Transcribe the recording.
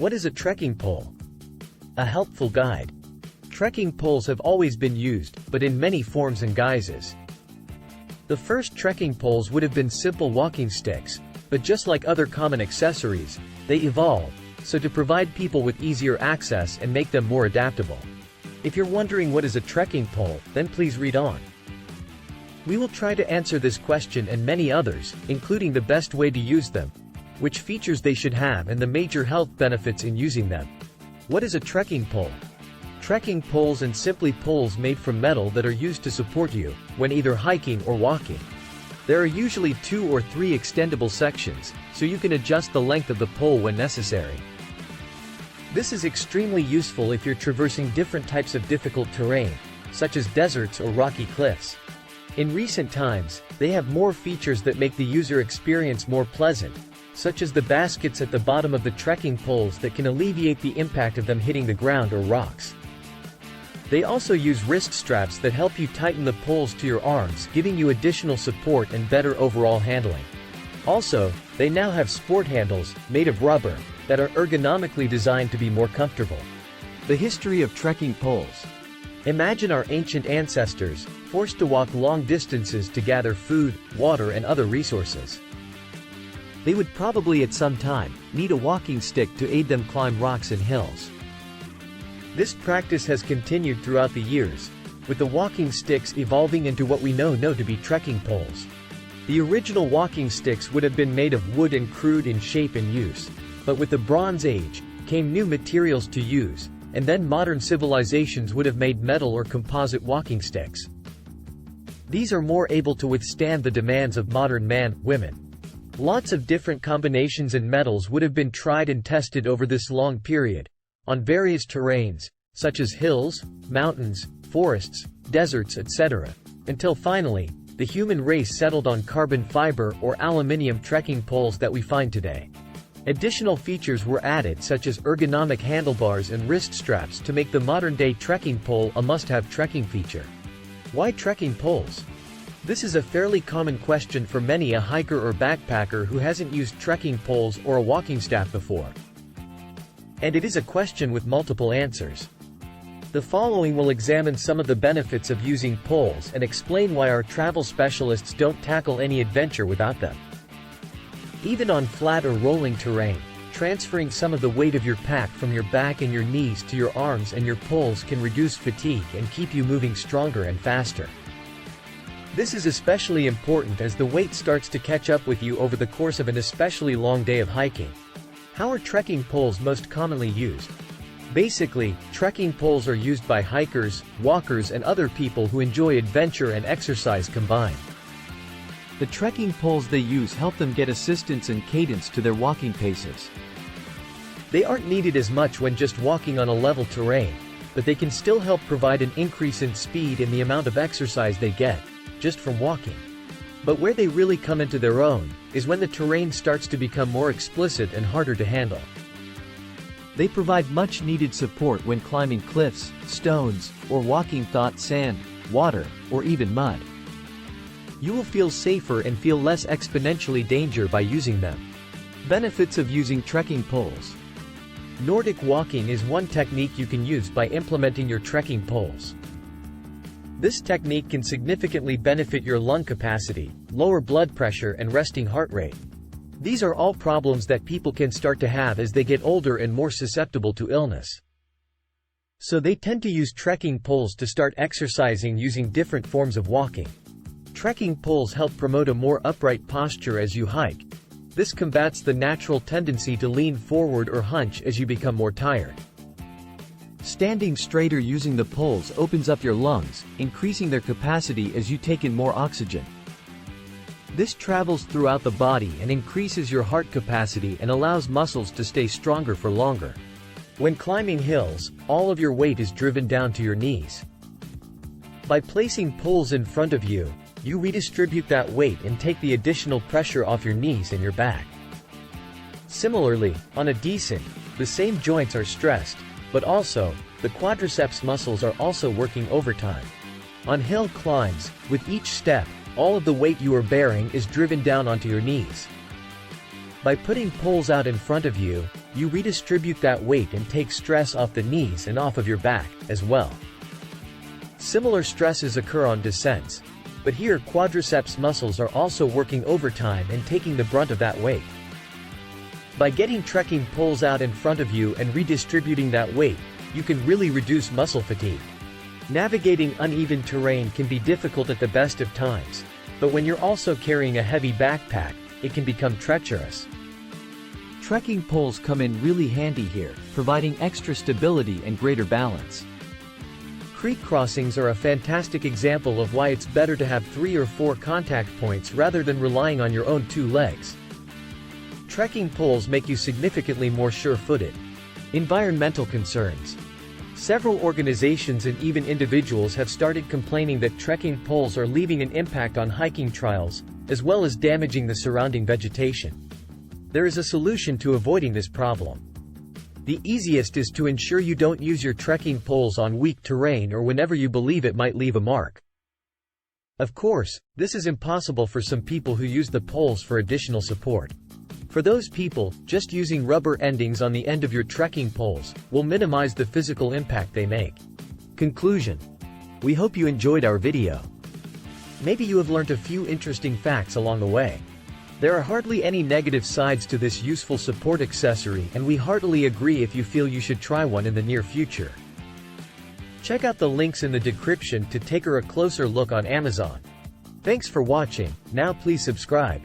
What is a trekking pole? A helpful guide. Trekking poles have always been used, but in many forms and guises. The first trekking poles would have been simple walking sticks, but just like other common accessories, they evolved, so to provide people with easier access and make them more adaptable. If you're wondering what is a trekking pole, then please read on. We will try to answer this question and many others, including the best way to use them, which features they should have and the major health benefits in using them. What is a trekking pole? Trekking poles and simply poles made from metal that are used to support you when either hiking or walking. There are usually 2 or 3 extendable sections, so you can adjust the length of the pole when necessary. This is extremely useful if you're traversing different types of difficult terrain, such as deserts or rocky cliffs. In recent times, they have more features that make the user experience more pleasant, such as the baskets at the bottom of the trekking poles that can alleviate the impact of them hitting the ground or rocks. They also use wrist straps that help you tighten the poles to your arms, giving you additional support and better overall handling. Also, they now have sport handles, made of rubber, that are ergonomically designed to be more comfortable. The history of trekking poles. Imagine our ancient ancestors, forced to walk long distances to gather food, water and other resources. They would probably at some time need a walking stick to aid them climb rocks and hills. This practice has continued throughout the years, with the walking sticks evolving into what we know to be trekking poles. The original walking sticks would have been made of wood and crude in shape and use, but with the Bronze Age, came new materials to use, and then modern civilizations would have made metal or composite walking sticks. These are more able to withstand the demands of modern women. Lots of different combinations and metals would have been tried and tested over this long period, on various terrains, such as hills, mountains, forests, deserts, etc., until finally, the human race settled on carbon fiber or aluminium trekking poles that we find today. Additional features were added such as ergonomic handlebars and wrist straps to make the modern-day trekking pole a must-have trekking feature. Why trekking poles? This is a fairly common question for many a hiker or backpacker who hasn't used trekking poles or a walking staff before. And it is a question with multiple answers. The following will examine some of the benefits of using poles and explain why our travel specialists don't tackle any adventure without them. Even on flat or rolling terrain, transferring some of the weight of your pack from your back and your knees to your arms and your poles can reduce fatigue and keep you moving stronger and faster. This is especially important as the weight starts to catch up with you over the course of an especially long day of hiking. How are trekking poles most commonly used? Basically, trekking poles are used by hikers, walkers and other people who enjoy adventure and exercise combined. The trekking poles they use help them get assistance and cadence to their walking paces. They aren't needed as much when just walking on a level terrain, but they can still help provide an increase in speed in the amount of exercise they get, just from walking. But where they really come into their own, is when the terrain starts to become more explicit and harder to handle. They provide much needed support when climbing cliffs, stones, or walking through sand, water, or even mud. You will feel safer and feel less exponentially danger by using them. Benefits of using trekking poles. Nordic walking is one technique you can use by implementing your trekking poles. This technique can significantly benefit your lung capacity, lower blood pressure and resting heart rate. These are all problems that people can start to have as they get older and more susceptible to illness. So they tend to use trekking poles to start exercising using different forms of walking. Trekking poles help promote a more upright posture as you hike. This combats the natural tendency to lean forward or hunch as you become more tired. Standing straighter using the poles opens up your lungs, increasing their capacity as you take in more oxygen. This travels throughout the body and increases your heart capacity and allows muscles to stay stronger for longer. When climbing hills, all of your weight is driven down to your knees. By placing poles in front of you, you redistribute that weight and take the additional pressure off your knees and your back. Similarly, on a descent, the same joints are stressed, but also, the quadriceps muscles are also working overtime. On hill climbs, with each step, all of the weight you are bearing is driven down onto your knees. By putting poles out in front of you, you redistribute that weight and take stress off the knees and off of your back, as well. Similar stresses occur on descents, but here quadriceps muscles are also working overtime and taking the brunt of that weight. By getting trekking poles out in front of you and redistributing that weight, you can really reduce muscle fatigue. Navigating uneven terrain can be difficult at the best of times, but when you're also carrying a heavy backpack, it can become treacherous. Trekking poles come in really handy here, providing extra stability and greater balance. Creek crossings are a fantastic example of why it's better to have 3 or 4 contact points rather than relying on your own 2 legs. Trekking poles make you significantly more sure-footed. Environmental concerns. Several organizations and even individuals have started complaining that trekking poles are leaving an impact on hiking trails, as well as damaging the surrounding vegetation. There is a solution to avoiding this problem. The easiest is to ensure you don't use your trekking poles on weak terrain or whenever you believe it might leave a mark. Of course, this is impossible for some people who use the poles for additional support. For those people, just using rubber endings on the end of your trekking poles will minimize the physical impact they make. Conclusion. We hope you enjoyed our video. Maybe you have learned a few interesting facts along the way. There are hardly any negative sides to this useful support accessory, and we heartily agree if you feel you should try one in the near future. Check out the links in the description to take a closer look on Amazon. Thanks for watching. Now please subscribe.